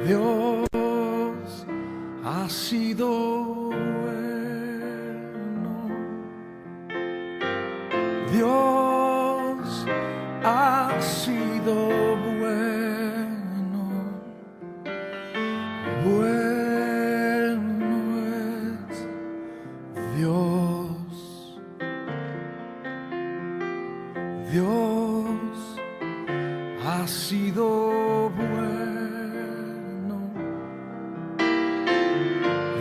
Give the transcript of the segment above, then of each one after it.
Dios ha sido bueno. Dios ha sido bueno. Bueno es Dios. Dios ha sido bueno.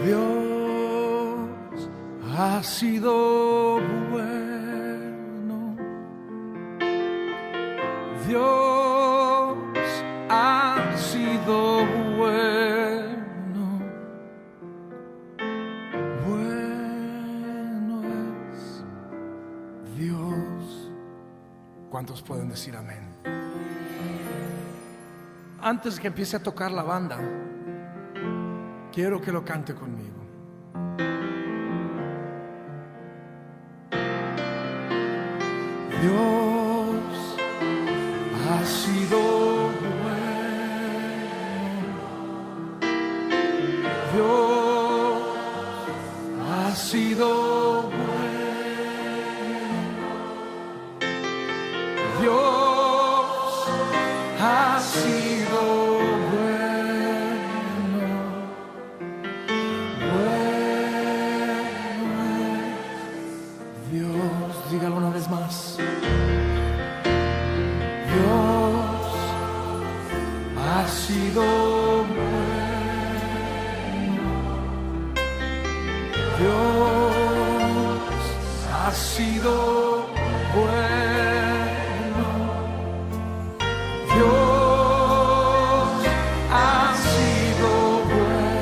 Dios ha sido bueno. Dios ha sido bueno. Bueno es Dios. ¿Cuántos pueden decir amén? Antes que empiece a tocar la banda, quiero que lo cante conmigo. Dios ha sido bueno. Dios ha sido bueno. Dios ha sido bueno. Bueno es Dios. Dígalo una vez más. Dios ha sido bueno. Dios ha sido bueno. Dios ha sido bueno.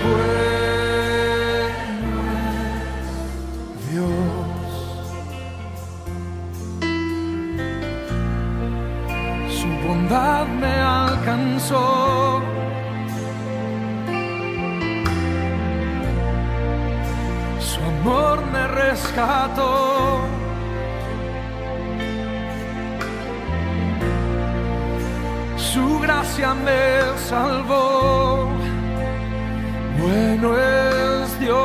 Bueno es Dios. Su bondad me alcanzó. Su amor me rescató. Su gracia me salvó. Bueno es Dios.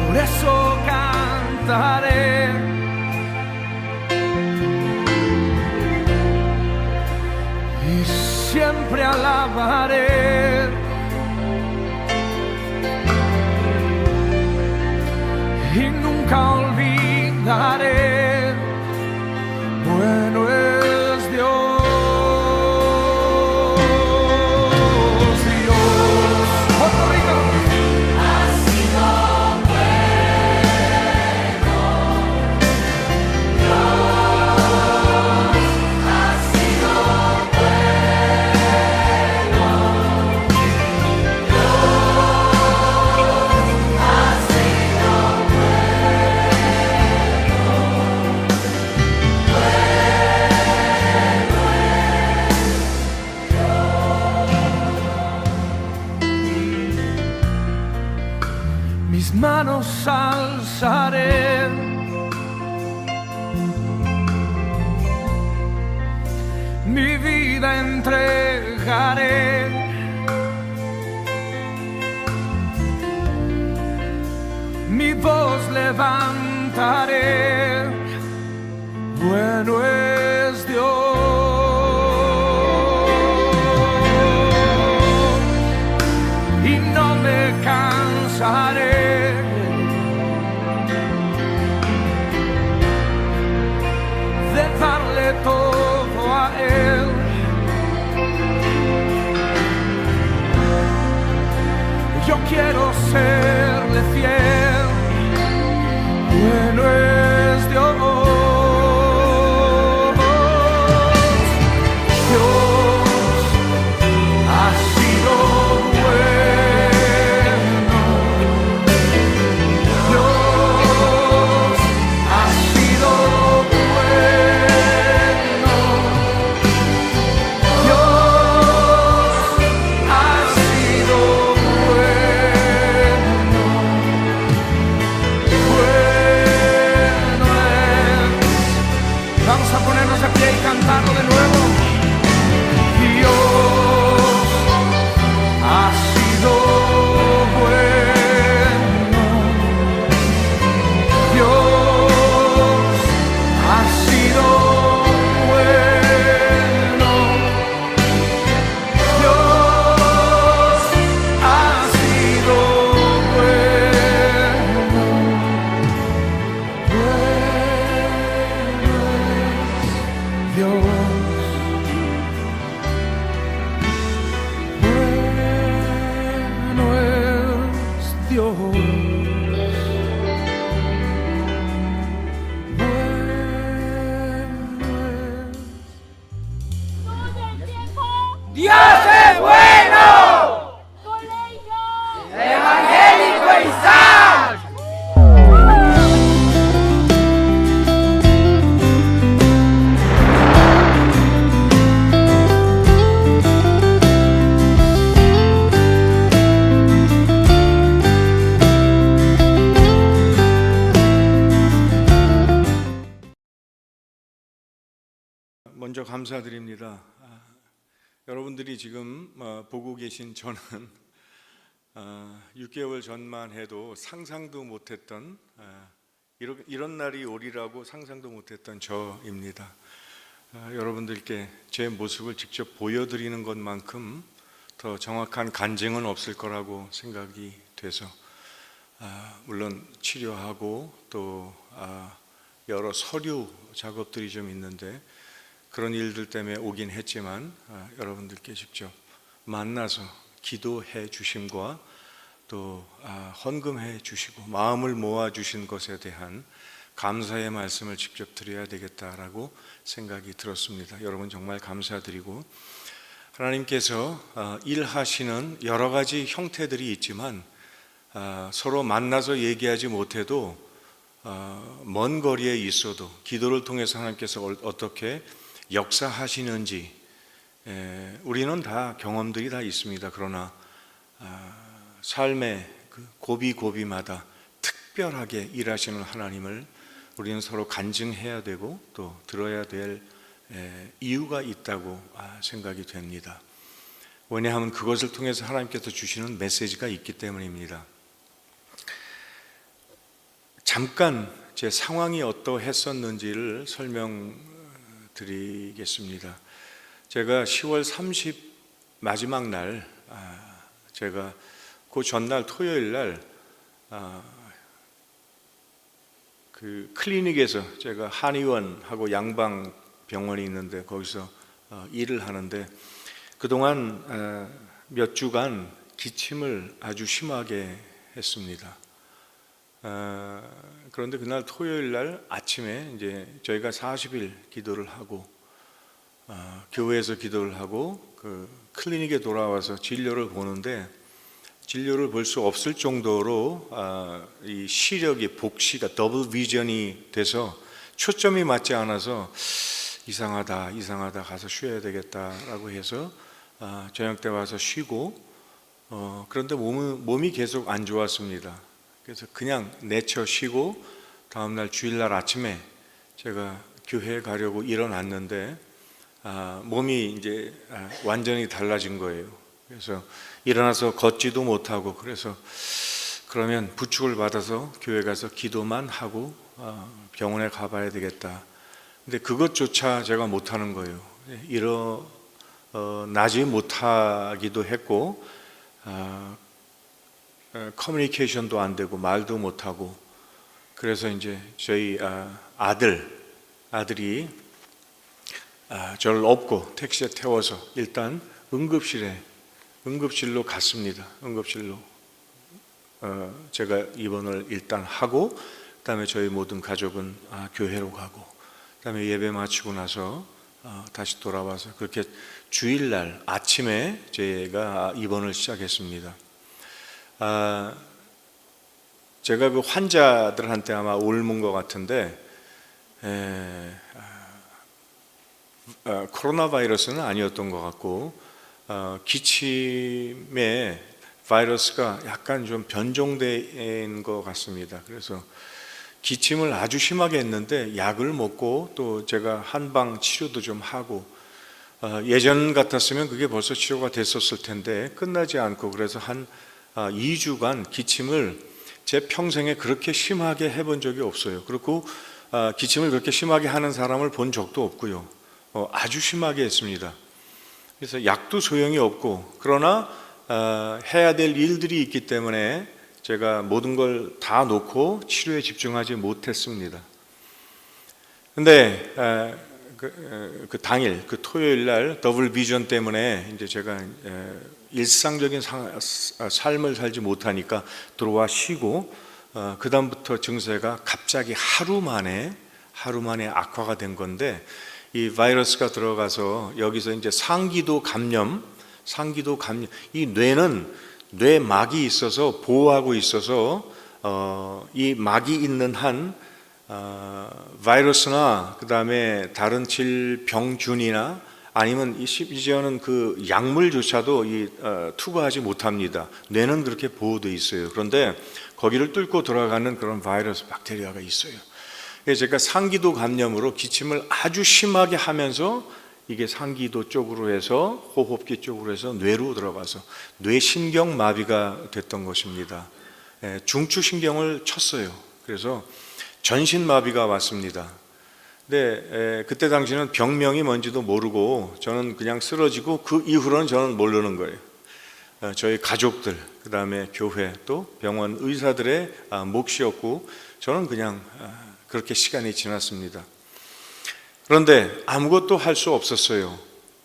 Por eso cantaré. Y siempre alabaré. Y nunca olvidaré. Bueno es Dios. Dios. Puerto Rico. Ha sido bueno. Dios ha sido bueno. Dios ha sido Mis manos alzaré, mi vida entregaré, mi voz levantaré. Bueno es Dios. Y no me cansaré de darle todo a Él. Yo quiero serle fiel. Bueno es Dios. Dios. Todo el tiempo Dios es bueno. Colegio Evangélico Isaac. 먼저 감사드립니다. 여러분들이 지금 보고 계신 저는 6개월 전만 해도 상상도 못했던 이런 날이 오리라고 상상도 못했던 저입니다. 여러분들께 제 모습을 직접 보여드리는 것만큼 더 정확한 간증은 없을 거라고 생각이 돼서 물론 치료하고 또 여러 서류 작업들이 좀 있는데 그런 일들 때문에 오긴 했지만 여러분들께 직접 만나서 기도해 주심과 또 헌금해 주시고 마음을 모아 주신 것에 대한 감사의 말씀을 직접 드려야 되겠다라고 생각이 들었습니다. 여러분 정말 감사드리고 하나님께서 일하시는 여러 가지 형태들이 있지만 서로 만나서 얘기하지 못해도 먼 거리에 있어도 기도를 통해서 하나님께서 어떻게 역사하시는지 우리는 다 경험들이 다 있습니다. 그러나 삶의 그 고비고비마다 특별하게 일하시는 하나님을 우리는 서로 간증해야 되고 또 들어야 될 이유가 있다고 생각이 됩니다. 왜냐하면 그것을 통해서 하나님께서 주시는 메시지가 있기 때문입니다. 잠깐 제 상황이 어떠했었는지를 설명드리겠습니다. 제가 10월 30 마지막 날, 제가 그 전날 토요일 날 그 클리닉에서 제가 한의원하고 양방 병원이 있는데 거기서 일을 하는데 그동안 몇 주간 기침을 아주 심하게 했습니다. 그런데 그날 토요일 날 아침에 이제 저희가 40일 기도를 하고 교회에서 기도를 하고 그 클리닉에 돌아와서 진료를 보는데 진료를 볼 수 없을 정도로 이 시력이 복시가 더블 비전이 돼서 초점이 맞지 않아서 이상하다 가서 쉬어야 되겠다라고 해서 저녁 때 와서 쉬고 그런데 몸이 계속 안 좋았습니다. 그래서 그냥 내쳐 쉬고 다음날 주일날 아침에 제가 교회에 가려고 일어났는데 몸이 이제 완전히 달라진 거예요. 그래서 일어나서 걷지도 못하고 그래서 그러면 부축을 받아서 교회 가서 기도만 하고 병원에 가봐야 되겠다. 근데 그것조차 제가 못하는 거예요. 일어나지 못하기도 했고 커뮤니케이션도 안 되고 말도 못하고 그래서 이제 저희 아들이 저를 업고 택시에 태워서 일단 응급실로 갔습니다. 응급실로 제가 입원을 일단 하고 그다음에 저희 모든 가족은 교회로 가고 그다음에 예배 마치고 나서 다시 돌아와서 그렇게 주일날 아침에 제가 입원을 시작했습니다. 제가 그 환자들한테 아마 옮은 것 같은데 코로나 바이러스는 아니었던 것 같고 기침의 바이러스가 약간 좀 변종된 것 같습니다. 그래서 기침을 아주 심하게 했는데 약을 먹고 또 제가 한방 치료도 좀 하고 예전 같았으면 그게 벌써 치료가 됐었을 텐데 끝나지 않고 그래서 한 2주간 기침을 제 평생에 그렇게 심하게 해본 적이 없어요. 그리고 기침을 그렇게 심하게 하는 사람을 본 적도 없고요. 아주 심하게 했습니다. 그래서 약도 소용이 없고 그러나 해야 될 일들이 있기 때문에 제가 모든 걸 다 놓고 치료에 집중하지 못했습니다. 근데 그 당일 그 토요일 날 더블 비전 때문에 이제 제가 일상적인 삶을 살지 못하니까 들어와 쉬고 그 다음부터 증세가 갑자기 하루 만에 악화가 된 건데, 이 바이러스가 들어가서 여기서 이제 상기도 감염, 이 뇌는 뇌막이 있어서 보호하고 있어서 이 막이 있는 한 바이러스나 그 다음에 다른 질병균이나 아니면 이제는 그 약물조차도 투과하지 못합니다. 뇌는 그렇게 보호되어 있어요. 그런데 거기를 뚫고 들어가는 그런 바이러스, 박테리아가 있어요. 그래서 제가 상기도 감염으로 기침을 아주 심하게 하면서 이게 상기도 쪽으로 해서 호흡기 쪽으로 해서 뇌로 들어가서 뇌신경 마비가 됐던 것입니다. 중추신경을 쳤어요. 그래서 전신마비가 왔습니다. 근데 그때 당시는 병명이 뭔지도 모르고 저는 그냥 쓰러지고 그 이후로는 저는 모르는 거예요. 저희 가족들, 그 다음에 교회, 또 병원 의사들의 몫이었고 저는 그냥 그렇게 시간이 지났습니다. 그런데 아무것도 할 수 없었어요.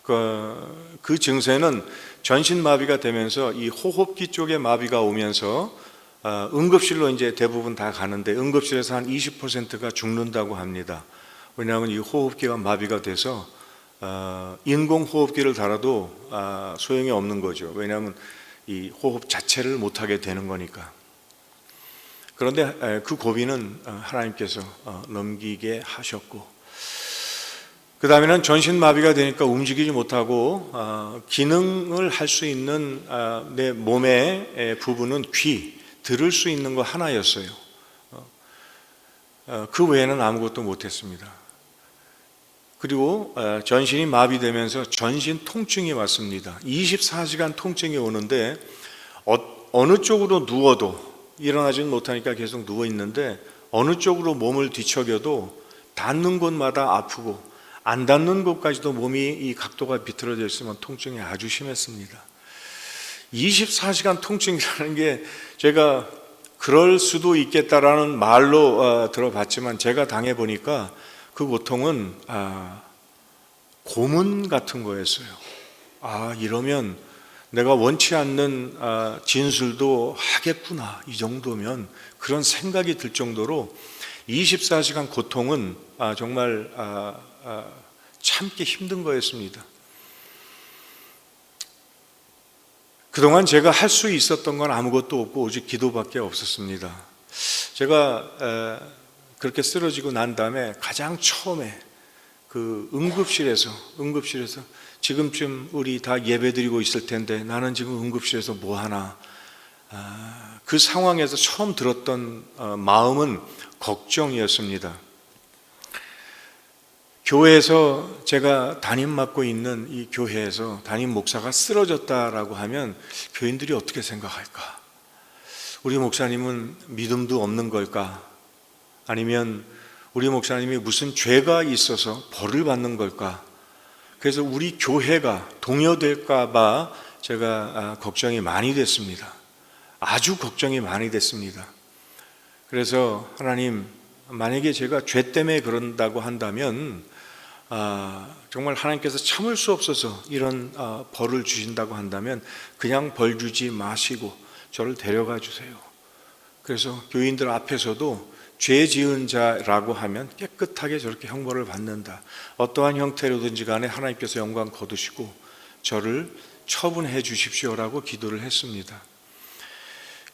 그 증세는 전신마비가 되면서 이 호흡기 쪽에 마비가 오면서 응급실로 이제 대부분 다 가는데 응급실에서 한 20%가 죽는다고 합니다. 왜냐하면 이 호흡기가 마비가 돼서 인공호흡기를 달아도 소용이 없는 거죠. 왜냐하면 이 호흡 자체를 못하게 되는 거니까. 그런데 그 고비는 하나님께서 넘기게 하셨고, 그 다음에는 전신마비가 되니까 움직이지 못하고 기능을 할 수 있는 내 몸의 부분은 귀, 들을 수 있는 거 하나였어요. 그 외에는 아무것도 못했습니다. 그리고 전신이 마비되면서 전신 통증이 왔습니다. 24시간 통증이 오는데 어느 쪽으로 누워도 일어나지는 못하니까 계속 누워 있는데 어느 쪽으로 몸을 뒤척여도 닿는 곳마다 아프고 안 닿는 곳까지도 몸이 이 각도가 비틀어져 있으면 통증이 아주 심했습니다. 24시간 통증이라는 게 제가 그럴 수도 있겠다라는 말로 들어봤지만 제가 당해보니까 그 고통은 고문 같은 거였어요. 이러면 내가 원치 않는 진술도 하겠구나, 이 정도면, 그런 생각이 들 정도로 24시간 고통은 정말 참기 힘든 거였습니다. 그동안 제가 할 수 있었던 건 아무것도 없고 오직 기도밖에 없었습니다. 제가 그렇게 쓰러지고 난 다음에 가장 처음에 그 응급실에서 지금쯤 우리 다 예배드리고 있을 텐데 나는 지금 응급실에서 뭐 하나, 그 상황에서 처음 들었던 마음은 걱정이었습니다. 교회에서 제가 담임 맡고 있는 이 교회에서 담임 목사가 쓰러졌다라고 하면 교인들이 어떻게 생각할까? 우리 목사님은 믿음도 없는 걸까? 아니면 우리 목사님이 무슨 죄가 있어서 벌을 받는 걸까? 그래서 우리 교회가 동요될까 봐 제가 걱정이 많이 됐습니다. 아주 걱정이 많이 됐습니다. 그래서 하나님, 만약에 제가 죄 때문에 그런다고 한다면 정말 하나님께서 참을 수 없어서 이런 벌을 주신다고 한다면 그냥 벌 주지 마시고 저를 데려가 주세요. 그래서 교인들 앞에서도 죄 지은 자라고 하면 깨끗하게 저렇게 형벌을 받는다, 어떠한 형태로든지 간에 하나님께서 영광 거두시고 저를 처분해 주십시오라고 기도를 했습니다.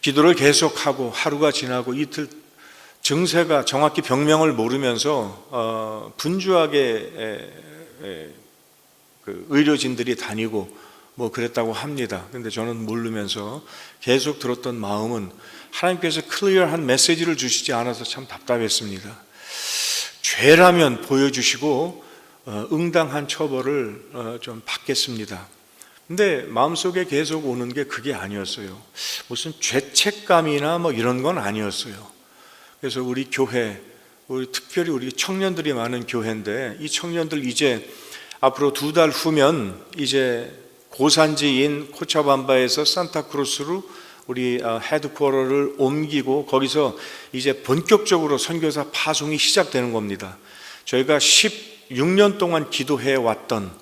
기도를 계속하고 하루가 지나고 이틀, 증세가 정확히 병명을 모르면서 분주하게 그 의료진들이 다니고 뭐 그랬다고 합니다. 근데 저는 모르면서 계속 들었던 마음은 하나님께서 클리어한 메시지를 주시지 않아서 참 답답했습니다. 죄라면 보여주시고 응당한 처벌을 좀 받겠습니다. 근데 마음속에 계속 오는 게 그게 아니었어요. 무슨 죄책감이나 뭐 이런 건 아니었어요. 그래서 우리 교회, 특별히 우리 청년들이 많은 교회인데 이 청년들 이제 앞으로 2달 후면 이제 고산지인 코차밤바에서 산타크루스로 우리 헤드쿼터를 옮기고 거기서 이제 본격적으로 선교사 파송이 시작되는 겁니다. 저희가 16년 동안 기도해 왔던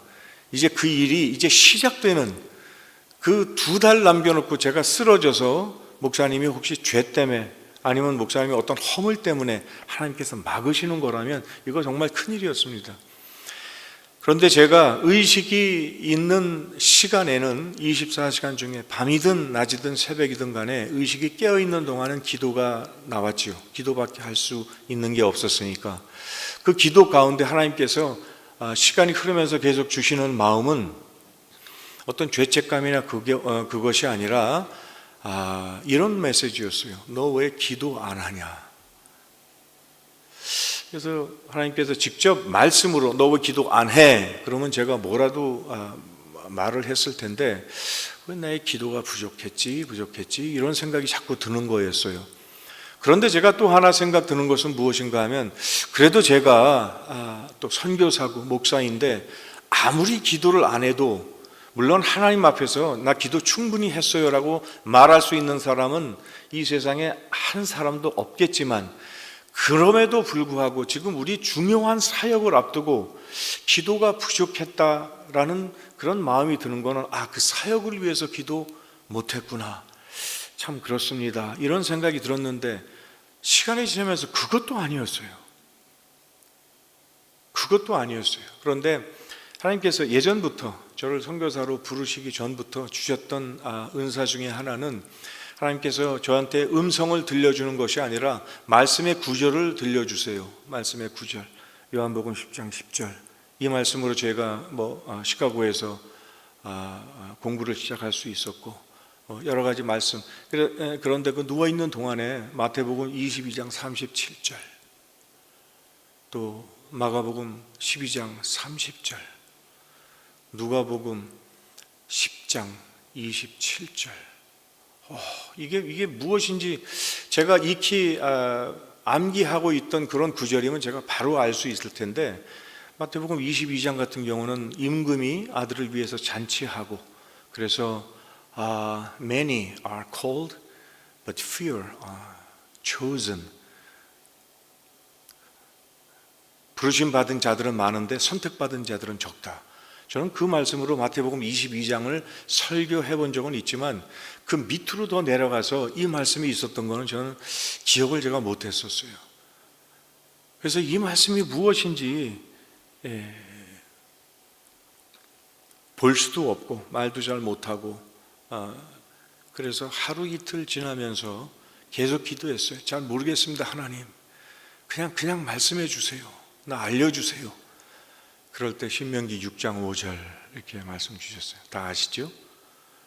이제 그 일이 이제 시작되는 그 2달 남겨놓고 제가 쓰러져서 목사님이 혹시 죄 때문에 아니면 목사님이 어떤 허물 때문에 하나님께서 막으시는 거라면 이거 정말 큰일이었습니다. 그런데 제가 의식이 있는 시간에는 24시간 중에 밤이든 낮이든 새벽이든 간에 의식이 깨어있는 동안은 기도가 나왔지요. 기도밖에 할 수 있는 게 없었으니까. 그 기도 가운데 하나님께서 시간이 흐르면서 계속 주시는 마음은 어떤 죄책감이나 그것이 아니라 이런 메시지였어요. 너 왜 기도 안 하냐? 그래서 하나님께서 직접 말씀으로 너 왜 기도 안 해? 그러면 제가 뭐라도 말을 했을 텐데 왜 나의 기도가 부족했지 이런 생각이 자꾸 드는 거였어요. 그런데 제가 또 하나 생각 드는 것은 무엇인가 하면 그래도 제가 또 선교사고 목사인데 아무리 기도를 안 해도 물론 하나님 앞에서 나 기도 충분히 했어요 라고 말할 수 있는 사람은 이 세상에 한 사람도 없겠지만 그럼에도 불구하고 지금 우리 중요한 사역을 앞두고 기도가 부족했다라는 그런 마음이 드는 거는 그 사역을 위해서 기도 못했구나. 참 그렇습니다. 이런 생각이 들었는데 시간이 지나면서 그것도 아니었어요. 그런데 하나님께서 예전부터 저를 선교사로 부르시기 전부터 주셨던 은사 중에 하나는 하나님께서 저한테 음성을 들려주는 것이 아니라 말씀의 구절을 들려주세요. 말씀의 구절. 요한복음 10장 10절. 이 말씀으로 제가 시카고에서 공부를 시작할 수 있었고 여러 가지 말씀. 그런데 그 누워있는 동안에 마태복음 22장 37절 또 마가복음 12장 30절 누가복음 10장 27절 이게 무엇인지 제가 익히 암기하고 있던 그런 구절이면 제가 바로 알 수 있을 텐데 마태복음 22장 같은 경우는 임금이 아들을 위해서 잔치하고 그래서 many are called but few are chosen. 부르심 받은 자들은 많은데 선택받은 자들은 적다. 저는 그 말씀으로 마태복음 22장을 설교해 본 적은 있지만 그 밑으로 더 내려가서 이 말씀이 있었던 거는 저는 기억을 제가 못했었어요. 그래서 이 말씀이 무엇인지 볼 수도 없고 말도 잘 못하고 그래서 하루 이틀 지나면서 계속 기도했어요. 잘 모르겠습니다. 하나님 그냥 말씀해 주세요. 나 알려주세요. 그럴 때 신명기 6장 5절 이렇게 말씀 주셨어요. 다 아시죠?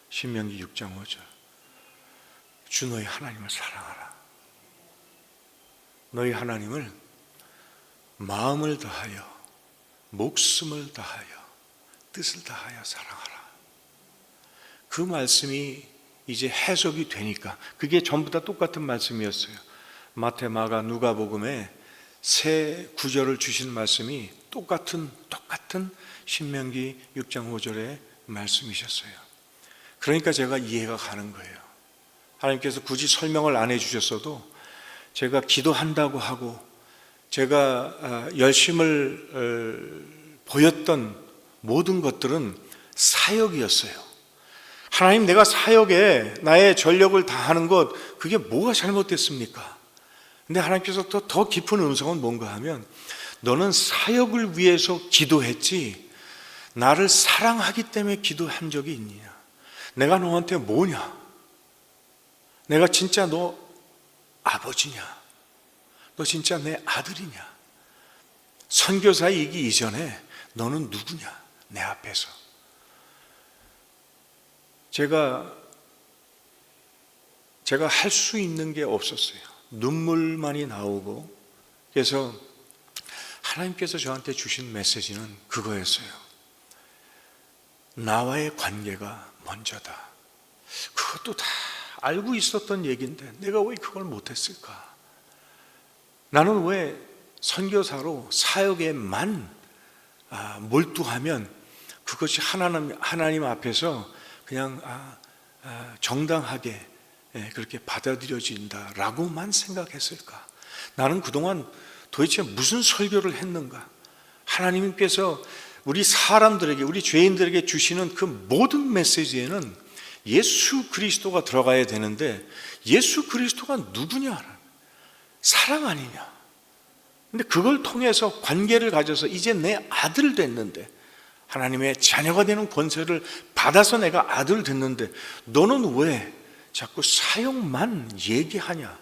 신명기 6장 5절. 주 너희 하나님을 사랑하라. 너희 하나님을 마음을 다하여 목숨을 다하여 뜻을 다하여 사랑하라. 그 말씀이 이제 해석이 되니까 그게 전부 다 똑같은 말씀이었어요. 마태, 마가, 누가복음에 새 구절을 주신 말씀이 똑같은 신명기 6장 5절의 말씀이셨어요. 그러니까 제가 이해가 가는 거예요. 하나님께서 굳이 설명을 안 해주셨어도 제가 기도한다고 하고 제가 열심을 보였던 모든 것들은 사역이었어요. 하나님 내가 사역에 나의 전력을 다하는 것 그게 뭐가 잘못됐습니까? 근데 하나님께서 또 더 깊은 음성은 뭔가 하면 너는 사역을 위해서 기도했지 나를 사랑하기 때문에 기도한 적이 있느냐? 내가 너한테 뭐냐? 내가 진짜 너 아버지냐? 너 진짜 내 아들이냐? 선교사이기 이전에 너는 누구냐? 내 앞에서. 제가 할 수 있는 게 없었어요. 눈물만이 나오고 그래서 하나님께서 저한테 주신 메시지는 그거였어요. 나와의 관계가 먼저다. 그것도 다 알고 있었던 얘기인데 내가 왜 그걸 못했을까? 나는 왜 선교사로 사역에만 몰두하면 그것이 하나님 앞에서 그냥 정당하게 그렇게 받아들여진다라고만 생각했을까? 나는 그동안 도대체 무슨 설교를 했는가? 하나님께서 우리 사람들에게, 우리 죄인들에게 주시는 그 모든 메시지에는 예수 그리스도가 들어가야 되는데 예수 그리스도가 누구냐? 사랑 아니냐? 근데 그걸 통해서 관계를 가져서 이제 내 아들 됐는데, 하나님의 자녀가 되는 권세를 받아서 내가 아들 됐는데 너는 왜 자꾸 사역만 얘기하냐?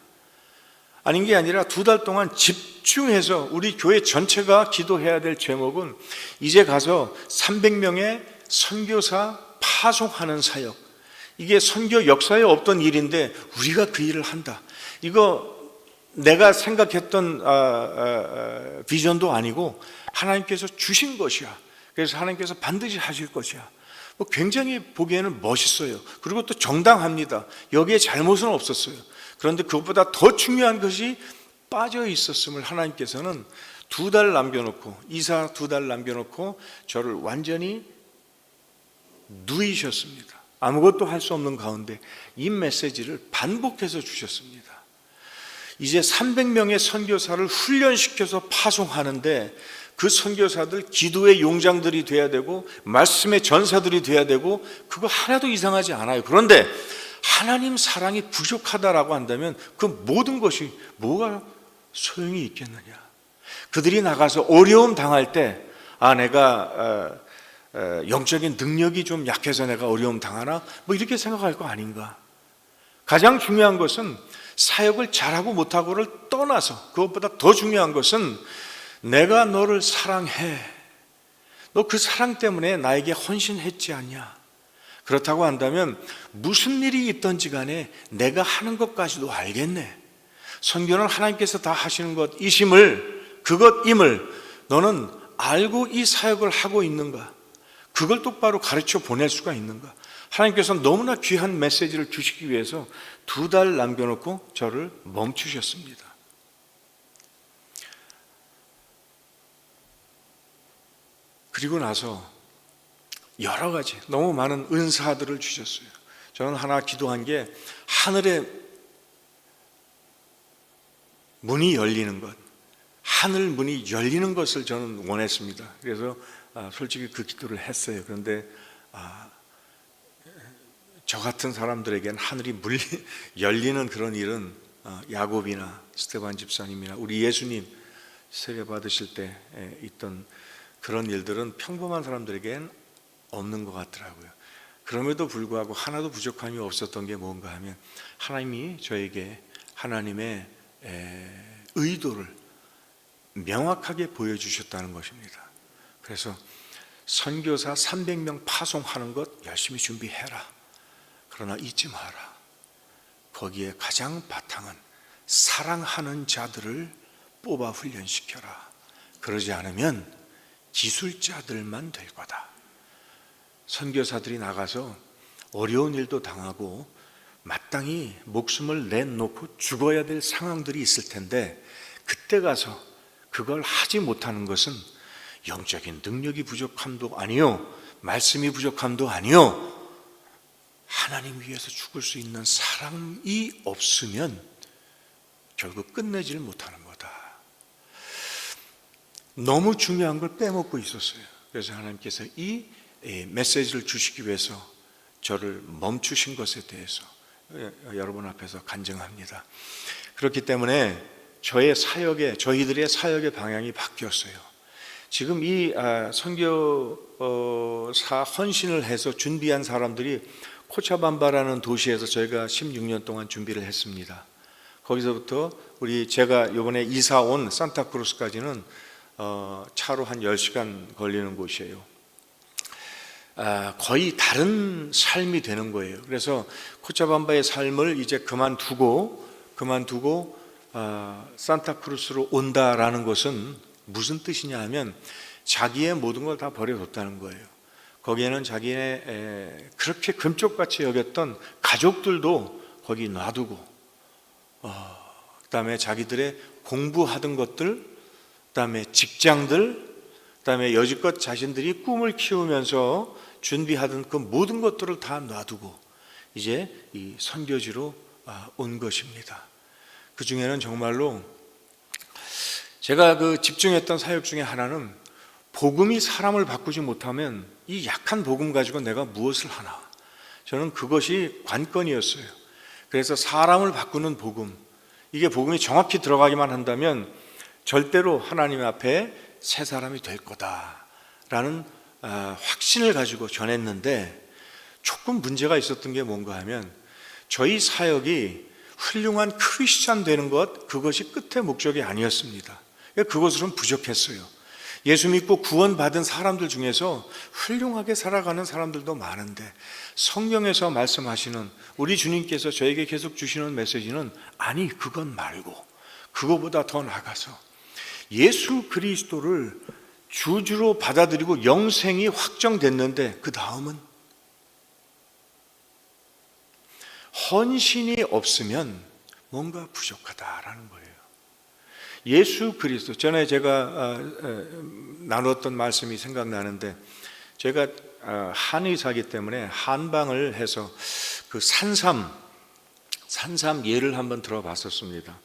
아닌 게 아니라 2달 동안 집중해서 우리 교회 전체가 기도해야 될 제목은 이제 가서 300명의 선교사 파송하는 사역. 이게 선교 역사에 없던 일인데 우리가 그 일을 한다. 이거 내가 생각했던 비전도 아니고 하나님께서 주신 것이야. 그래서 하나님께서 반드시 하실 것이야. 굉장히 보기에는 멋있어요. 그리고 또 정당합니다. 여기에 잘못은 없었어요. 그런데 그것보다 더 중요한 것이 빠져 있었음을 하나님께서는 2달 남겨놓고, 이사 2달 남겨놓고 저를 완전히 누이셨습니다. 아무것도 할 수 없는 가운데 이 메시지를 반복해서 주셨습니다. 이제 300명의 선교사를 훈련시켜서 파송하는데 그 선교사들 기도의 용장들이 돼야 되고 말씀의 전사들이 돼야 되고 그거 하나도 이상하지 않아요. 그런데 하나님 사랑이 부족하다라고 한다면 그 모든 것이 뭐가 소용이 있겠느냐? 그들이 나가서 어려움 당할 때 내가 영적인 능력이 좀 약해서 내가 어려움 당하나? 이렇게 생각할 거 아닌가? 가장 중요한 것은 사역을 잘하고 못하고를 떠나서 그것보다 더 중요한 것은 내가 너를 사랑해. 너 그 사랑 때문에 나에게 헌신했지 않냐? 그렇다고 한다면 무슨 일이 있든지 간에 내가 하는 것까지도 알겠네. 선교는 하나님께서 다 하시는 것이심을, 그것임을 너는 알고 이 사역을 하고 있는가? 그걸 똑바로 가르쳐 보낼 수가 있는가? 하나님께서 너무나 귀한 메시지를 주시기 위해서 2달 남겨놓고 저를 멈추셨습니다. 그리고 나서 여러 가지 너무 많은 은사들을 주셨어요. 저는 하나 기도한 게 하늘의 문이 열리는 것, 하늘 문이 열리는 것을 저는 원했습니다. 그래서 솔직히 그 기도를 했어요. 그런데 저 같은 사람들에게는 하늘이 열리는 그런 일은 야곱이나 스데반 집사님이나 우리 예수님 세례 받으실 때 있던 그런 일들은 평범한 사람들에게는 없는 것 같더라고요. 그럼에도 불구하고 하나도 부족함이 없었던 게 뭔가 하면 하나님이 저에게 하나님의 의도를 명확하게 보여주셨다는 것입니다. 그래서 선교사 300명 파송하는 것 열심히 준비해라. 그러나 잊지 마라. 거기에 가장 바탕은 사랑하는 자들을 뽑아 훈련시켜라. 그러지 않으면 기술자들만 될 거다. 선교사들이 나가서 어려운 일도 당하고 마땅히 목숨을 내놓고 죽어야 될 상황들이 있을 텐데 그때 가서 그걸 하지 못하는 것은 영적인 능력이 부족함도 아니요, 말씀이 부족함도 아니요, 하나님 위해서 죽을 수 있는 사랑이 없으면 결국 끝내질 못하는 거다. 너무 중요한 걸 빼먹고 있었어요. 그래서 하나님께서 이 메시지를 주시기 위해서 저를 멈추신 것에 대해서 여러분 앞에서 간증합니다. 그렇기 때문에 저희들의 사역의 방향이 바뀌었어요. 지금 이 선교사 헌신을 해서 준비한 사람들이 코차밤바라는 도시에서 저희가 16년 동안 준비를 했습니다. 거기서부터 제가 이번에 이사 온 산타크루스까지는 차로 한 10시간 걸리는 곳이에요. 거의 다른 삶이 되는 거예요. 그래서 코차밤바의 삶을 이제 그만두고 산타크루스로 온다라는 것은 무슨 뜻이냐 하면 자기의 모든 걸 다 버려뒀다는 거예요. 거기에는 자기네 그렇게 금쪽같이 여겼던 가족들도 거기 놔두고 그다음에 자기들의 공부하던 것들, 그다음에 직장들, 그다음에 여지껏 자신들이 꿈을 키우면서 준비하던 그 모든 것들을 다 놔두고 이제 이 선교지로 온 것입니다. 그 중에는 정말로 제가 집중했던 사역 중에 하나는 복음이 사람을 바꾸지 못하면 이 약한 복음 가지고 내가 무엇을 하나? 저는 그것이 관건이었어요. 그래서 사람을 바꾸는 복음, 이게 복음이 정확히 들어가기만 한다면 절대로 하나님 앞에 새 사람이 될 거다라는 확신을 가지고 전했는데, 조금 문제가 있었던 게 뭔가 하면 저희 사역이 훌륭한 크리스찬 되는 것, 그것이 끝의 목적이 아니었습니다. 그것으로는 부족했어요. 예수 믿고 구원받은 사람들 중에서 훌륭하게 살아가는 사람들도 많은데, 성경에서 말씀하시는 우리 주님께서 저에게 계속 주시는 메시지는 아니, 그건 말고 그거보다 더 나가서 예수 그리스도를 주주로 받아들이고 영생이 확정됐는데 그 다음은 헌신이 없으면 뭔가 부족하다라는 거예요. 예수 그리스도, 전에 제가 나눴던 말씀이 생각나는데, 제가 한의사이기 때문에 한방을 해서 그 산삼 예를 한번 들어봤었습니다.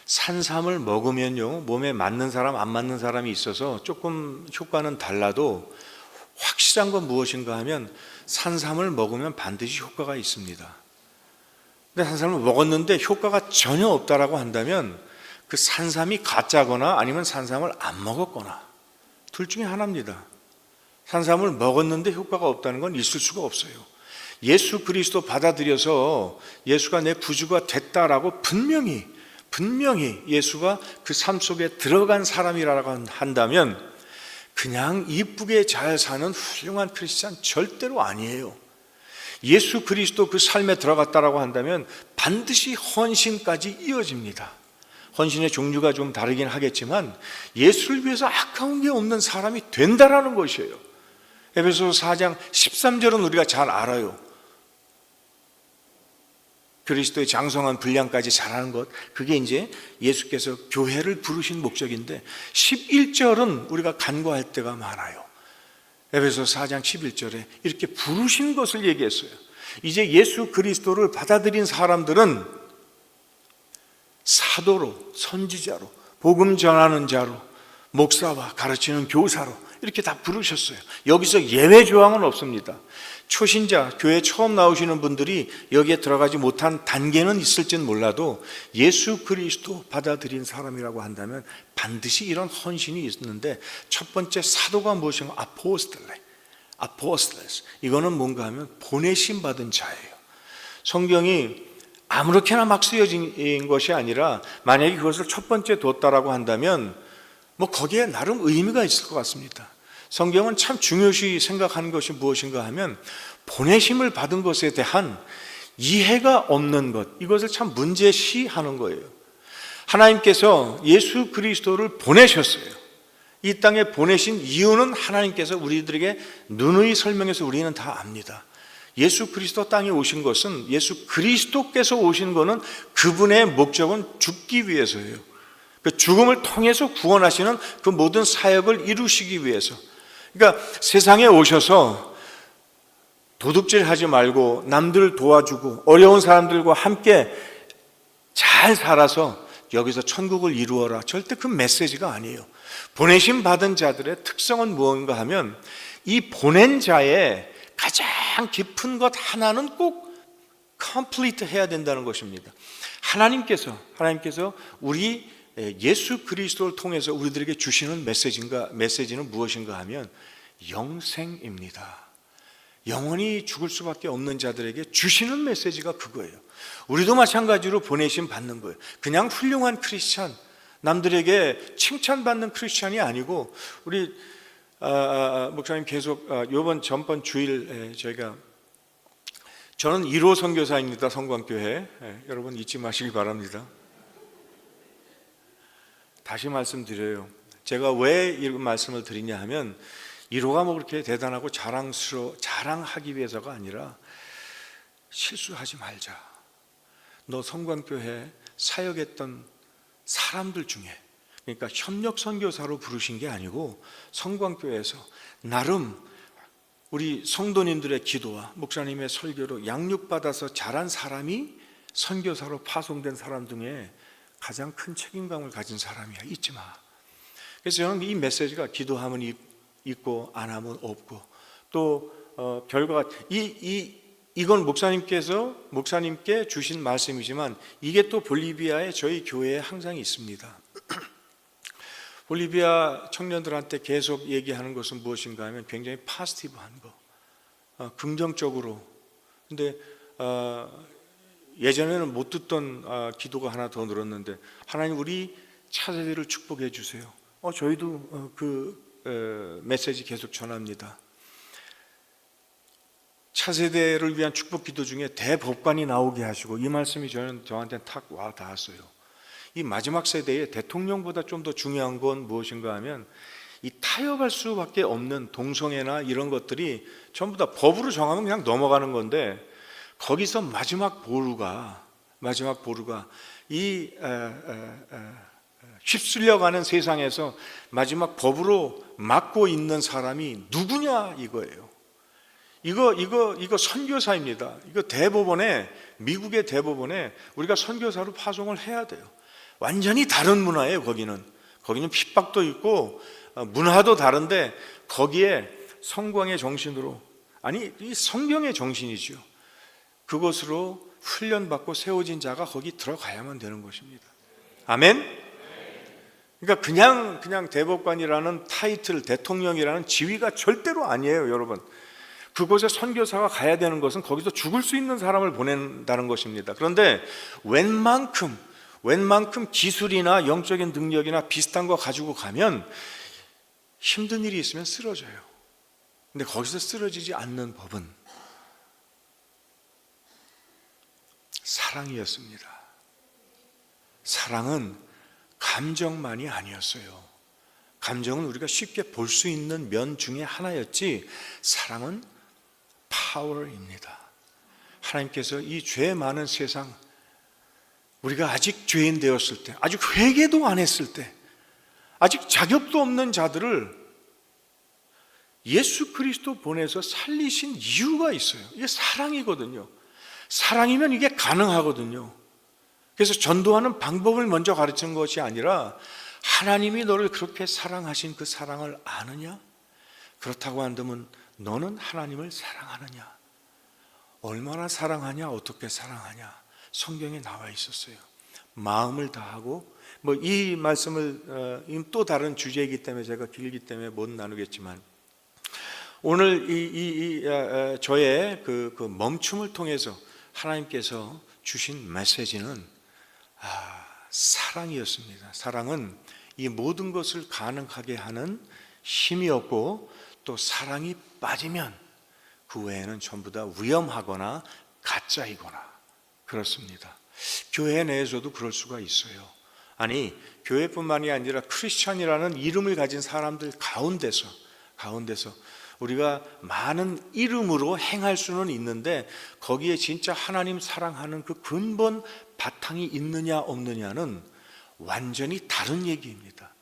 산삼을 먹으면요, 몸에 맞는 사람 안 맞는 사람이 있어서 조금 효과는 달라도 확실한 건 무엇인가 하면 산삼을 먹으면 반드시 효과가 있습니다. 근데 산삼을 먹었는데 효과가 전혀 없다라고 한다면 그 산삼이 가짜거나 아니면 산삼을 안 먹었거나 둘 중에 하나입니다. 산삼을 먹었는데 효과가 없다는 건 있을 수가 없어요. 예수 그리스도 받아들여서 예수가 내 구주가 됐다라고 분명히 예수가 그 삶 속에 들어간 사람이라고 한다면 그냥 이쁘게 잘 사는 훌륭한 크리스찬 절대로 아니에요. 예수 그리스도 그 삶에 들어갔다라고 한다면 반드시 헌신까지 이어집니다. 헌신의 종류가 좀 다르긴 하겠지만 예수를 위해서 아까운 게 없는 사람이 된다라는 것이에요. 에베소서 4장 13절은 우리가 잘 알아요. 그리스도의 장성한 분량까지 잘하는 것, 그게 이제 예수께서 교회를 부르신 목적인데, 11절은 우리가 간과할 때가 많아요. 에베소서 4장 11절에 이렇게 부르신 것을 얘기했어요. 이제 예수 그리스도를 받아들인 사람들은 사도로, 선지자로, 복음 전하는 자로, 목사와 가르치는 교사로 이렇게 다 부르셨어요. 여기서 예외 조항은 없습니다. 초신자, 교회 처음 나오시는 분들이 여기에 들어가지 못한 단계는 있을지는 몰라도 예수 그리스도 받아들인 사람이라고 한다면 반드시 이런 헌신이 있는데, 첫 번째 사도가 무엇인가? 아포스텔레스. 이거는 뭔가 하면 보내심 받은 자예요. 성경이 아무렇게나 막 쓰여진 것이 아니라 만약에 그것을 첫 번째 뒀다라고 한다면 거기에 나름 의미가 있을 것 같습니다. 성경은 참 중요시 생각하는 것이 무엇인가 하면 보내심을 받은 것에 대한 이해가 없는 것, 이것을 참 문제시하는 거예요. 하나님께서 예수 그리스도를 보내셨어요. 이 땅에 보내신 이유는 하나님께서 우리들에게 누누이 설명해서 우리는 다 압니다. 예수 그리스도 땅에 오신 것은, 예수 그리스도께서 오신 것은 그분의 목적은 죽기 위해서예요. 그 죽음을 통해서 구원하시는 그 모든 사역을 이루시기 위해서. 그러니까 세상에 오셔서 도둑질 하지 말고 남들 도와주고 어려운 사람들과 함께 잘 살아서 여기서 천국을 이루어라, 절대 그 메시지가 아니에요. 보내심 받은 자들의 특성은 무엇인가 하면 이 보낸 자의 가장 깊은 것 하나는 꼭 컴플리트 해야 된다는 것입니다. 하나님께서 우리 예수 그리스도를 통해서 우리들에게 주시는 메시지는 무엇인가 하면 영생입니다. 영원히 죽을 수밖에 없는 자들에게 주시는 메시지가 그거예요. 우리도 마찬가지로 보내심 받는 거예요. 그냥 훌륭한 크리스찬, 남들에게 칭찬받는 크리스찬이 아니고, 우리 목사님 계속 전번 주일 저는 1호 선교사입니다. 성광교회. 여러분 잊지 마시기 바랍니다. 다시 말씀드려요. 제가 왜 이런 말씀을 드리냐 하면 1호가 그렇게 대단하고 자랑하기 위해서가 아니라, 실수하지 말자. 너 성광교회 사역했던 사람들 중에, 그러니까 협력 선교사로 부르신 게 아니고 성광교회에서 나름 우리 성도님들의 기도와 목사님의 설교로 양육받아서 자란 사람이 선교사로 파송된 사람 중에 가장 큰 책임감을 가진 사람이야. 잊지 마. 그래서 저는 이 메시지가 기도하면 있고 안 하면 없고, 또 결과가 이 이건 목사님께 주신 말씀이지만 이게 또 볼리비아에 저희 교회에 항상 있습니다. 볼리비아 청년들한테 계속 얘기하는 것은 무엇인가 하면 굉장히 파지티브한 거, 긍정적으로. 근데 예전에는 못 듣던 기도가 하나 더 늘었는데, 하나님 우리 차세대를 축복해 주세요. 저희도 그 메시지 계속 전합니다. 차세대를 위한 축복 기도 중에 대법관이 나오게 하시고, 이 말씀이 저한테는 탁 와 닿았어요. 이 마지막 세대에 대통령보다 좀 더 중요한 건 무엇인가 하면, 이 타협할 수밖에 없는 동성애나 이런 것들이 전부 다 법으로 정하면 그냥 넘어가는 건데, 거기서 마지막 보루가 이 휩쓸려가는 세상에서 마지막 법으로 막고 있는 사람이 누구냐 이거예요. 이거 선교사입니다. 이거 대법원에, 미국의 대법원에 우리가 선교사로 파송을 해야 돼요. 완전히 다른 문화예요. 거기는 핍박도 있고 문화도 다른데, 거기에 성광의 정신으로, 아니 이 성경의 정신이죠. 그것으로 훈련받고 세워진 자가 거기 들어가야만 되는 것입니다. 아멘? 그러니까 그냥 대법관이라는 타이틀, 대통령이라는 지위가 절대로 아니에요, 여러분. 그곳에 선교사가 가야 되는 것은 거기서 죽을 수 있는 사람을 보낸다는 것입니다. 그런데 웬만큼 기술이나 영적인 능력이나 비슷한 거 가지고 가면 힘든 일이 있으면 쓰러져요. 근데 거기서 쓰러지지 않는 법은 사랑이었습니다. 사랑은 감정만이 아니었어요. 감정은 우리가 쉽게 볼 수 있는 면 중에 하나였지, 사랑은 파워입니다. 하나님께서 이 죄 많은 세상, 우리가 아직 죄인 되었을 때, 아직 회개도 안 했을 때, 아직 자격도 없는 자들을 예수 그리스도 보내서 살리신 이유가 있어요. 이게 사랑이거든요. 사랑이면 이게 가능하거든요. 그래서 전도하는 방법을 먼저 가르치는 것이 아니라, 하나님이 너를 그렇게 사랑하신 그 사랑을 아느냐? 그렇다고 한다면 너는 하나님을 사랑하느냐? 얼마나 사랑하냐? 어떻게 사랑하냐? 성경에 나와 있었어요. 마음을 다하고, 이 말씀을 또 다른 주제이기 때문에 제가 길기 때문에 못 나누겠지만, 오늘 저의 그 멈춤을 통해서 하나님께서 주신 메시지는 사랑이었습니다. 사랑은 이 모든 것을 가능하게 하는 힘이었고, 또 사랑이 빠지면 그 외에는 전부 다 위험하거나 가짜이거나 그렇습니다. 교회 내에서도 그럴 수가 있어요. 아니, 교회뿐만이 아니라 크리스찬이라는 이름을 가진 사람들 가운데서 우리가 많은 이름으로 행할 수는 있는데, 거기에 진짜 하나님 사랑하는 그 근본 바탕이 있느냐 없느냐는 완전히 다른 얘기입니다.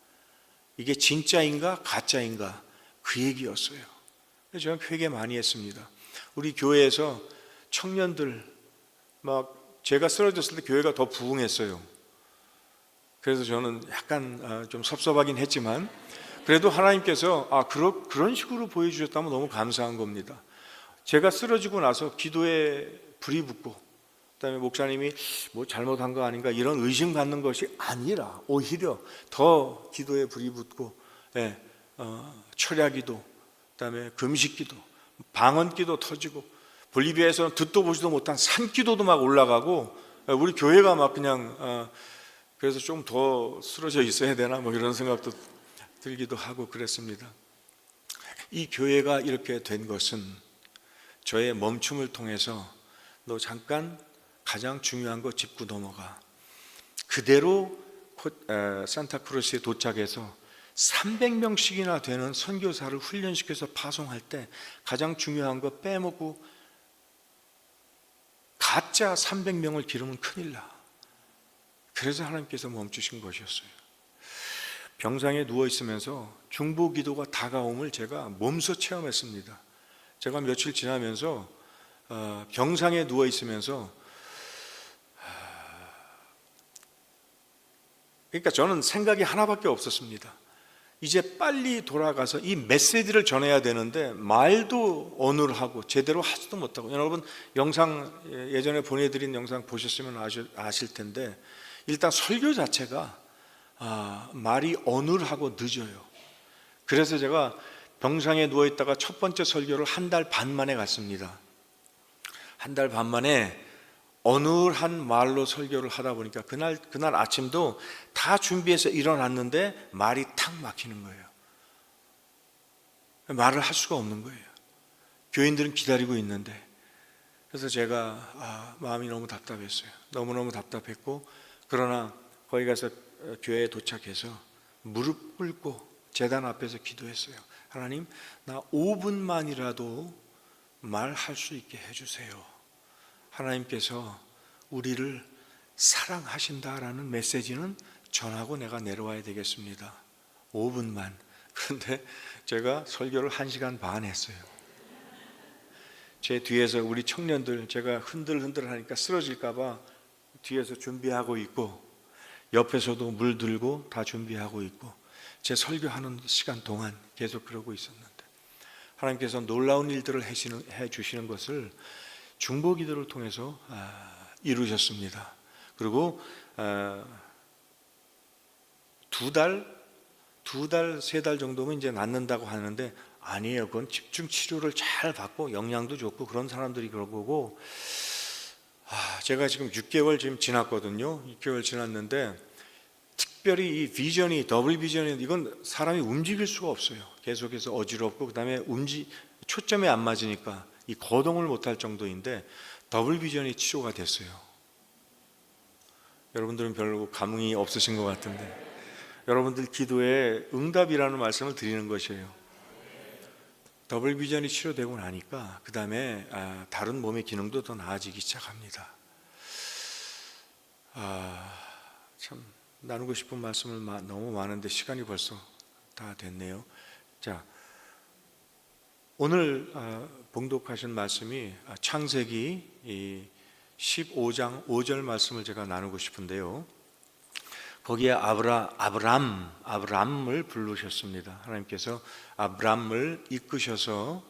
이게 진짜인가 가짜인가, 그 얘기였어요. 그래서 저는 회개 많이 했습니다. 우리 교회에서 청년들 제가 쓰러졌을 때 교회가 더 부흥했어요. 그래서 저는 약간 좀 섭섭하긴 했지만, 그래도 하나님께서 그런 식으로 보여주셨다면 너무 감사한 겁니다. 제가 쓰러지고 나서 기도에 불이 붙고, 그다음에 목사님이 잘못한 거 아닌가 이런 의심 갖는 것이 아니라, 오히려 더 기도에 불이 붙고, 철야기도, 그다음에 금식기도, 방언기도 터지고, 볼리비아에서는 듣도 보지도 못한 산기도도 막 올라가고, 우리 교회가 막 그냥 그래서 좀 더 쓰러져 있어야 되나 이런 생각도 들기도 하고 그랬습니다. 이 교회가 이렇게 된 것은 저의 멈춤을 통해서, 너 잠깐 가장 중요한 거 짚고 넘어가. 그대로 산타크루스에 도착해서 300명씩이나 되는 선교사를 훈련시켜서 파송할 때 가장 중요한 거 빼먹고 가짜 300명을 기르면 큰일 나. 그래서 하나님께서 멈추신 것이었어요. 병상에 누워있으면서 중보기도가 다가옴을 제가 몸소 체험했습니다. 제가 며칠 지나면서 병상에 누워있으면서, 그러니까 저는 생각이 하나밖에 없었습니다. 이제 빨리 돌아가서 이 메시지를 전해야 되는데 말도 어눌하고 제대로 하지도 못하고, 여러분 영상 예전에 보내드린 영상 보셨으면 아실 텐데 일단 설교 자체가 말이 어눌하고 늦어요. 그래서 제가 병상에 누워있다가 첫 번째 설교를 1달 반 만에 갔습니다. 1달 반 만에 어눌한 말로 설교를 하다 보니까 그날 아침도 다 준비해서 일어났는데 말이 탁 막히는 거예요. 말을 할 수가 없는 거예요. 교인들은 기다리고 있는데. 그래서 제가 마음이 너무 답답했어요. 너무너무 답답했고, 그러나 거기 가서 교회에 도착해서 무릎 꿇고 제단 앞에서 기도했어요. 하나님, 나 5분만이라도 말할 수 있게 해주세요. 하나님께서 우리를 사랑하신다라는 메시지는 전하고 내가 내려와야 되겠습니다. 5분만. 그런데 제가 설교를 1시간 반 했어요. 제 뒤에서 우리 청년들, 제가 흔들흔들 하니까 쓰러질까 봐 뒤에서 준비하고 있고, 옆에서도 물 들고 다 준비하고 있고, 제 설교하는 시간 동안 계속 그러고 있었는데 하나님께서 놀라운 일들을 해주시는 것을 중보기도를 통해서 이루셨습니다. 그리고 2달, 3달 정도면 이제 낫는다고 하는데 아니에요. 그건 집중 치료를 잘 받고 영양도 좋고 그런 사람들이 그런 거고, 제가 지금 6개월 지금 지났거든요. 6개월 지났는데 특별히 이 비전이, 더블 비전이, 이건 사람이 움직일 수가 없어요. 계속해서 어지럽고, 그 다음에 초점이 안 맞으니까 이 거동을 못할 정도인데 더블 비전이 치료가 됐어요. 여러분들은 별로 감흥이 없으신 것 같은데 여러분들 기도에 응답이라는 말씀을 드리는 것이에요. 더블 비전이 치료되고 나니까 그 다음에 다른 몸의 기능도 더 나아지기 시작합니다. 참 나누고 싶은 말씀을 너무 많은데 시간이 벌써 다 됐네요. 자, 오늘 봉독하신 말씀이 창세기 15장 5절 말씀을 제가 나누고 싶은데요. 거기에 아브람을 부르셨습니다. 하나님께서 아브람을 이끄셔서,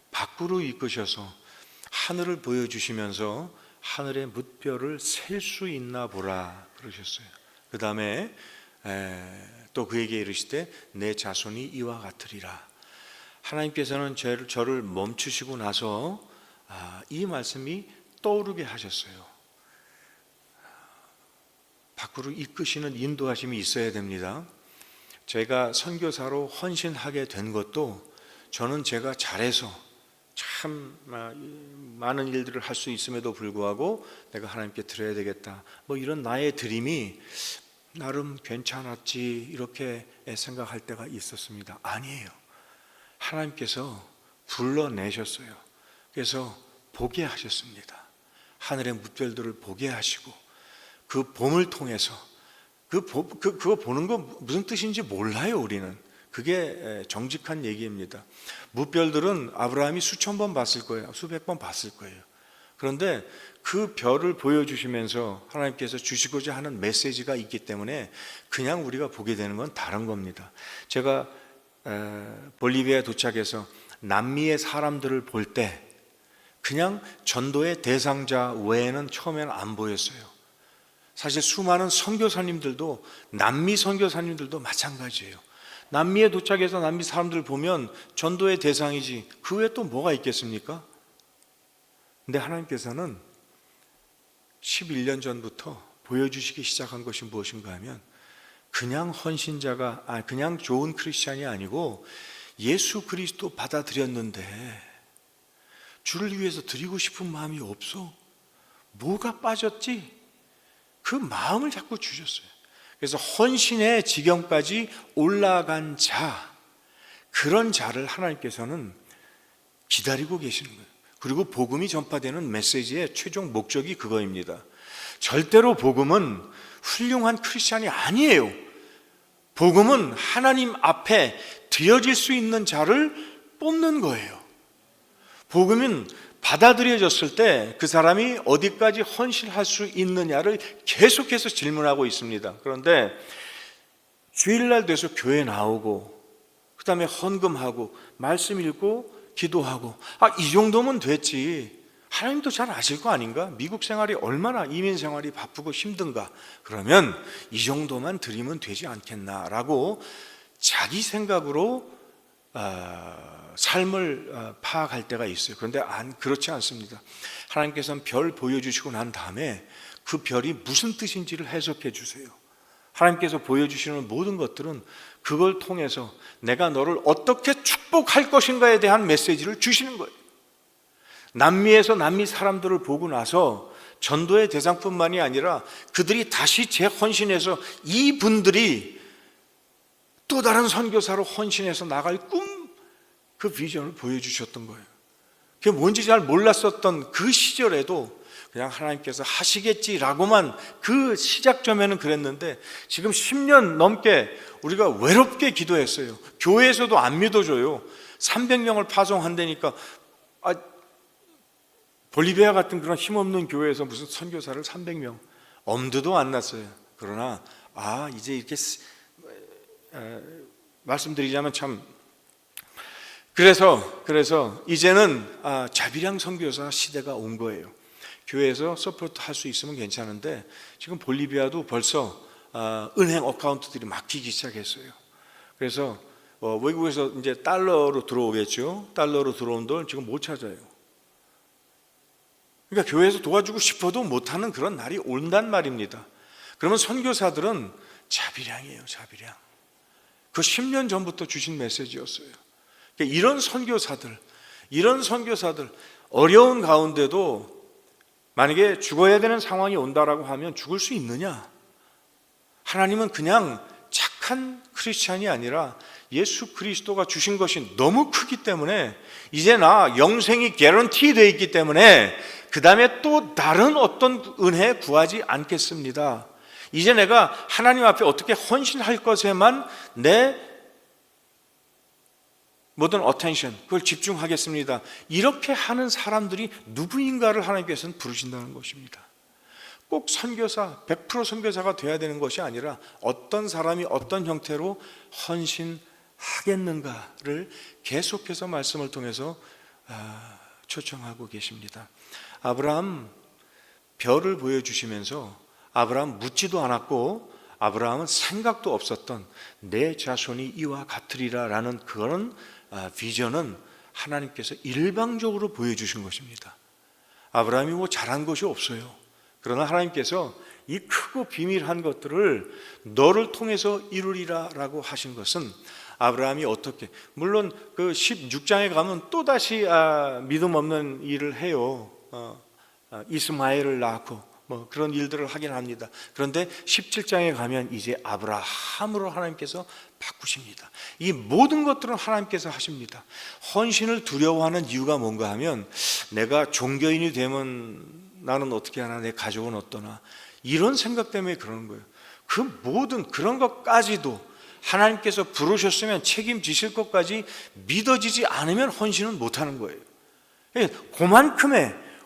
밖으로 이끄셔서 하늘을 보여주시면서 하늘의 뭇별을 셀 수 있나 보라 그러셨어요. 그 다음에 또 그에게 이르시되 내 자손이 이와 같으리라. 하나님께서는 저를 멈추시고 나서 이 말씀이 떠오르게 하셨어요. 밖으로 이끄시는 인도하심이 있어야 됩니다. 제가 선교사로 헌신하게 된 것도 저는 제가 잘해서 참 많은 일들을 할 수 있음에도 불구하고 내가 하나님께 드려야 되겠다, 뭐 이런 나의 드림이 나름 괜찮았지 이렇게 생각할 때가 있었습니다. 아니에요. 하나님께서 불러내셨어요. 그래서 보게 하셨습니다. 하늘의 뭇별들을 보게 하시고 그 봄을 통해서 그거 보는 거 무슨 뜻인지 몰라요. 우리는 그게 정직한 얘기입니다. 뭇별들은 아브라함이 수천 번 봤을 거예요. 수백 번 봤을 거예요. 그런데 그 별을 보여주시면서 하나님께서 주시고자 하는 메시지가 있기 때문에 그냥 우리가 보게 되는 건 다른 겁니다. 제가 볼리비아에 도착해서 남미의 사람들을 볼 때 그냥 전도의 대상자 외에는 처음에는 안 보였어요. 사실 수많은 선교사님들도, 남미 선교사님들도 마찬가지예요. 남미에 도착해서 남미 사람들을 보면 전도의 대상이지 그 외에 또 뭐가 있겠습니까? 근데 하나님께서는 11년 전부터 보여주시기 시작한 것이 무엇인가 하면 그냥 헌신자가, 그냥 좋은 크리스찬이 아니고 예수 그리스도 받아들였는데 주를 위해서 드리고 싶은 마음이 없어. 뭐가 빠졌지? 그 마음을 자꾸 주셨어요. 그래서 헌신의 지경까지 올라간 자, 그런 자를 하나님께서는 기다리고 계시는 거예요. 그리고 복음이 전파되는 메시지의 최종 목적이 그거입니다. 절대로 복음은 훌륭한 크리스찬이 아니에요. 복음은 하나님 앞에 드려질 수 있는 자를 뽑는 거예요. 복음은 받아들여졌을 때 그 사람이 어디까지 헌신할 수 있느냐를 계속해서 질문하고 있습니다. 그런데 주일날 돼서 교회 나오고 그 다음에 헌금하고 말씀 읽고 기도하고, 이 정도면 됐지. 하나님도 잘 아실 거 아닌가? 미국 생활이 얼마나 이민 생활이 바쁘고 힘든가? 그러면 이 정도만 드리면 되지 않겠나라고 자기 생각으로 삶을 파악할 때가 있어요. 그런데 그렇지 않습니다. 하나님께서는 별 보여주시고 난 다음에 그 별이 무슨 뜻인지를 해석해 주세요. 하나님께서 보여주시는 모든 것들은 그걸 통해서 내가 너를 어떻게 축복할 것인가에 대한 메시지를 주시는 거예요. 남미에서 남미 사람들을 보고 나서 전도의 대상뿐만이 아니라 그들이 다시 재헌신해서 이분들이 또 다른 선교사로 헌신해서 나갈 그 비전을 보여주셨던 거예요. 그게 뭔지 잘 몰랐었던 그 시절에도 그냥 하나님께서 하시겠지라고만 그 시작점에는 그랬는데, 지금 10년 넘게 우리가 외롭게 기도했어요. 교회에서도 안 믿어줘요. 300명을 파송한다니까. 볼리비아 같은 그런 힘없는 교회에서 무슨 선교사를 300명, 엄두도 안 났어요. 그러나 이제 이렇게 말씀드리자면 참, 그래서 이제는 자비량 선교사 시대가 온 거예요. 교회에서 서포트 할 수 있으면 괜찮은데, 지금 볼리비아도 벌써 은행 어카운트들이 막히기 시작했어요. 그래서 외국에서 이제 달러로 들어오겠죠. 달러로 들어온 돈 지금 못 찾아요. 그러니까 교회에서 도와주고 싶어도 못하는 그런 날이 온단 말입니다. 그러면 선교사들은 자비량이에요. 자비량. 그 10년 전부터 주신 메시지였어요. 그러니까 이런 선교사들 어려운 가운데도 만약에 죽어야 되는 상황이 온다라고 하면 죽을 수 있느냐? 하나님은 그냥 착한 크리스찬이 아니라 예수 그리스도가 주신 것이 너무 크기 때문에, 이제 나 영생이 개런티 되어 있기 때문에 그 다음에 또 다른 어떤 은혜 구하지 않겠습니다. 이제 내가 하나님 앞에 어떻게 헌신할 것에만 내 모든 어텐션, 그걸 집중하겠습니다. 이렇게 하는 사람들이 누구인가를 하나님께서는 부르신다는 것입니다. 꼭 선교사, 100% 선교사가 돼야 되는 것이 아니라 어떤 사람이 어떤 형태로 헌신하겠는가를 계속해서 말씀을 통해서 초청하고 계십니다. 아브라함 별을 보여주시면서 아브라함 묻지도 않았고, 아브라함은 생각도 없었던 내 자손이 이와 같으리라 라는 그런 비전은 하나님께서 일방적으로 보여주신 것입니다. 아브라함이 뭐 잘한 것이 없어요. 그러나 하나님께서 이 크고 비밀한 것들을 너를 통해서 이루리라 라고 하신 것은, 아브라함이 어떻게, 물론 그 16장에 가면 또다시 믿음 없는 일을 해요. 이스마엘을 낳고 뭐 그런 일들을 하긴 합니다. 그런데 17장에 가면 이제 아브라함으로 하나님께서 바꾸십니다. 이 모든 것들은 하나님께서 하십니다. 헌신을 두려워하는 이유가 뭔가 하면, 내가 종교인이 되면 나는 어떻게 하나, 내 가족은 어떠나, 이런 생각 때문에 그러는 거예요. 그 모든 그런 것까지도 하나님께서 부르셨으면 책임지실 것까지 믿어지지 않으면 헌신은 못하는 거예요.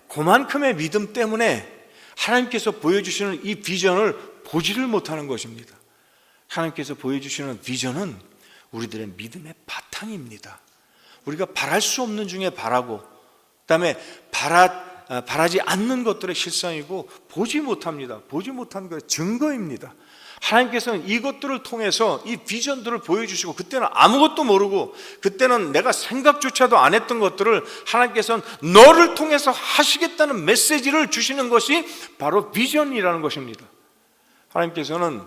그만큼의 믿음 때문에 하나님께서 보여주시는 이 비전을 보지를 못하는 것입니다. 하나님께서 보여주시는 비전은 우리들의 믿음의 바탕입니다. 우리가 바랄 수 없는 중에 바라고, 그다음에 바라지 않는 것들의 실상이고, 보지 못합니다. 보지 못한 것의 증거입니다. 하나님께서는 이것들을 통해서 이 비전들을 보여주시고, 그때는 아무것도 모르고, 그때는 내가 생각조차도 안 했던 것들을 하나님께서는 너를 통해서 하시겠다는 메시지를 주시는 것이 바로 비전이라는 것입니다. 하나님께서는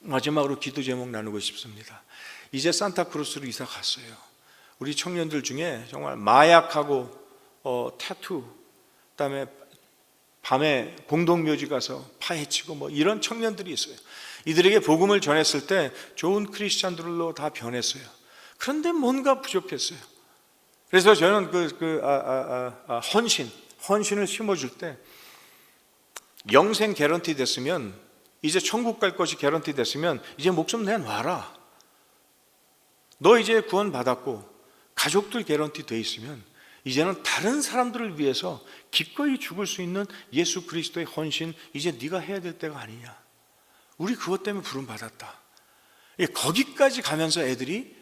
마지막으로 기도 제목 나누고 싶습니다. 이제 산타크루스로 이사 갔어요. 우리 청년들 중에 정말 마약하고 타투, 그다음에 밤에 공동묘지 가서 파헤치고 뭐 이런 청년들이 있어요. 이들에게 복음을 전했을 때 좋은 크리스찬들로 다 변했어요. 그런데 뭔가 부족했어요. 그래서 저는 헌신을 심어줄 때, 영생 개런티 됐으면, 이제 천국 갈 것이 개런티 됐으면 이제 목숨 내놔라. 너 이제 구원 받았고 가족들 개런티 돼 있으면 이제는 다른 사람들을 위해서 기꺼이 죽을 수 있는 예수 그리스도의 헌신, 이제 네가 해야 될 때가 아니냐. 우리 그것 때문에 부름 받았다. 거기까지 가면서 애들이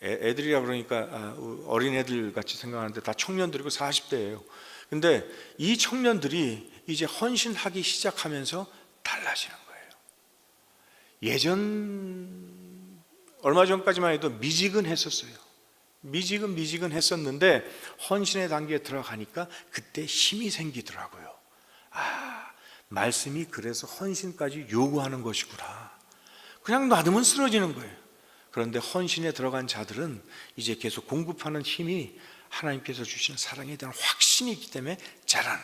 애들이라 그러니까 어린애들 같이 생각하는데 다 청년들이고 40대예요. 근데 이 청년들이 이제 헌신하기 시작하면서 달라지는 거예요. 얼마 전까지만 해도 미지근했었어요. 미지근했었는데 헌신의 단계에 들어가니까 그때 힘이 생기더라고요. 말씀이 그래서 헌신까지 요구하는 것이구나. 그냥 놔두면 쓰러지는 거예요. 그런데 헌신에 들어간 자들은 이제 계속 공급하는 힘이 하나님께서 주시는 사랑에 대한 확신이 있기 때문에 자라는.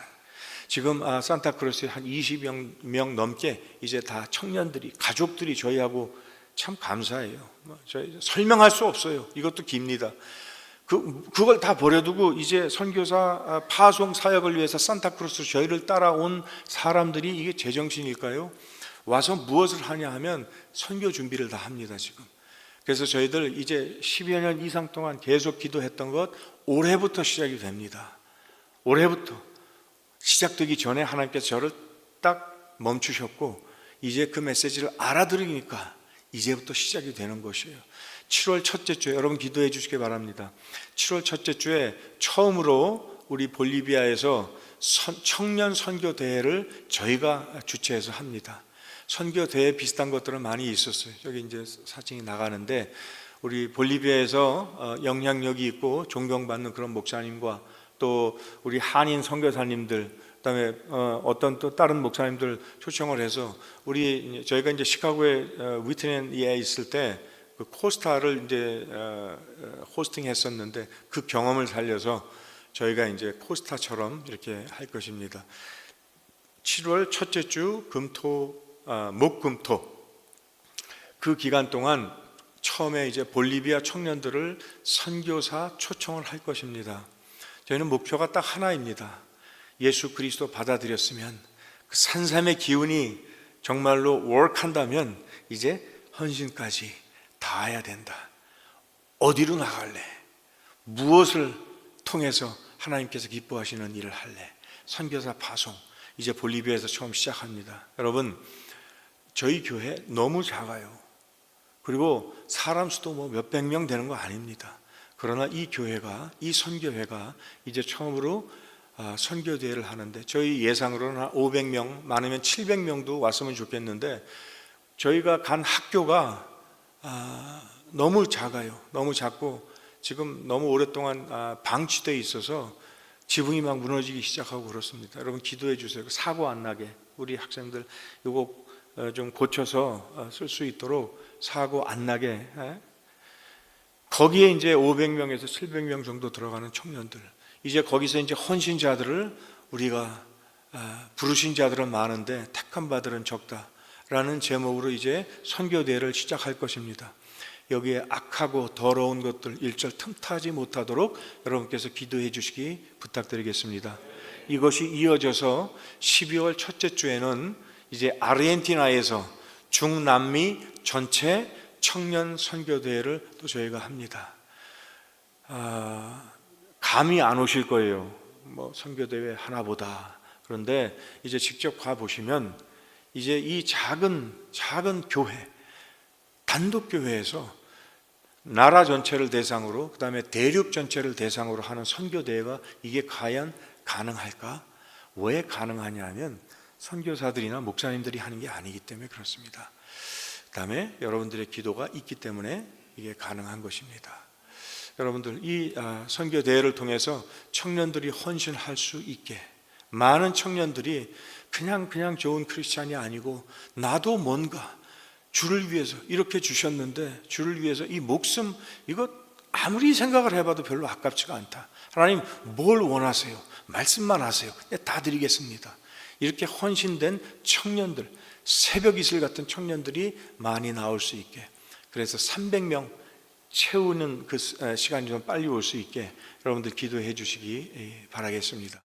지금 산타크루스에 한 20명 넘게 이제 다 청년들이, 가족들이 저희하고 참 감사해요. 저희 설명할 수 없어요. 이것도 깁니다. 그걸 다 버려두고 이제 선교사 파송 사역을 위해서 산타크루스 저희를 따라온 사람들이 이게 제정신일까요? 와서 무엇을 하냐 하면 선교 준비를 다 합니다 지금. 그래서 저희들 이제 10여 년 이상 동안 계속 기도했던 것 올해부터 시작이 됩니다. 올해부터 시작되기 전에 하나님께서 저를 딱 멈추셨고 이제 그 메시지를 알아들으니까 이제부터 시작이 되는 것이에요. 7월 첫째 주에 여러분 기도해 주시기 바랍니다. 7월 첫째 주에 처음으로 우리 볼리비아에서 청년 선교 대회를 저희가 주최해서 합니다. 선교 대회 비슷한 것들은 많이 있었어요. 여기 이제 사진이 나가는데 우리 볼리비아에서 영향력이 있고 존경받는 그런 목사님과 또 우리 한인 선교사님들, 그다음에 어떤 또 다른 목사님들 초청을 해서 저희가 이제 시카고의 위트넨에 있을 때 그 코스타를 이제 호스팅했었는데 그 경험을 살려서 저희가 이제 코스타처럼 이렇게 할 것입니다. 7월 첫째 주 목금토 그 기간 동안 처음에 이제 볼리비아 청년들을 선교사 초청을 할 것입니다. 저희는 목표가 딱 하나입니다. 예수 그리스도 받아들였으면 그 산삼의 기운이 정말로 워크한다면 이제 헌신까지 다 해야 된다. 어디로 나갈래? 무엇을 통해서 하나님께서 기뻐하시는 일을 할래? 선교사 파송 이제 볼리비아에서 처음 시작합니다. 여러분 저희 교회 너무 작아요. 그리고 사람 수도 뭐 몇백 명 되는 거 아닙니다. 그러나 이 교회가, 이 선교회가 이제 처음으로 선교대회를 하는데 저희 예상으로는 한 500명, 많으면 700명도 왔으면 좋겠는데 저희가 간 학교가 너무 작아요. 너무 작고 지금 너무 오랫동안 방치되어 있어서 지붕이 막 무너지기 시작하고 그렇습니다. 여러분 기도해 주세요. 사고 안 나게 우리 학생들 이거 좀 고쳐서 쓸 수 있도록 사고 안 나게. 거기에 이제 500명에서 700명 정도 들어가는 청년들, 이제 거기서 이제 헌신자들을 우리가 부르신 자들은 많은데 택한 바들은 적다라는 제목으로 이제 선교대회를 시작할 것입니다. 여기에 악하고 더러운 것들 일절 틈타지 못하도록 여러분께서 기도해 주시기 부탁드리겠습니다. 이것이 이어져서 12월 첫째 주에는 이제 아르헨티나에서 중남미 전체 청년 선교대회를 또 저희가 합니다. 감이 안 오실 거예요. 뭐 선교대회 하나보다. 그런데 이제 직접 가 보시면 이제 이 작은 교회, 단독 교회에서 나라 전체를 대상으로, 그 다음에 대륙 전체를 대상으로 하는 선교대회가 이게 과연 가능할까? 왜 가능하냐면 선교사들이나 목사님들이 하는 게 아니기 때문에 그렇습니다. 그 다음에 여러분들의 기도가 있기 때문에 이게 가능한 것입니다. 여러분들 이 선교대회를 통해서 청년들이 헌신할 수 있게, 많은 청년들이 그냥 좋은 크리스찬이 아니고 나도 뭔가 주를 위해서 이렇게 주셨는데 주를 위해서 이 목숨 이거 아무리 생각을 해봐도 별로 아깝지가 않다. 하나님 뭘 원하세요? 말씀만 하세요. 다 드리겠습니다. 이렇게 헌신된 청년들, 새벽 이슬 같은 청년들이 많이 나올 수 있게, 그래서 300명 채우는 그 시간이 좀 빨리 올 수 있게 여러분들 기도해 주시기 바라겠습니다.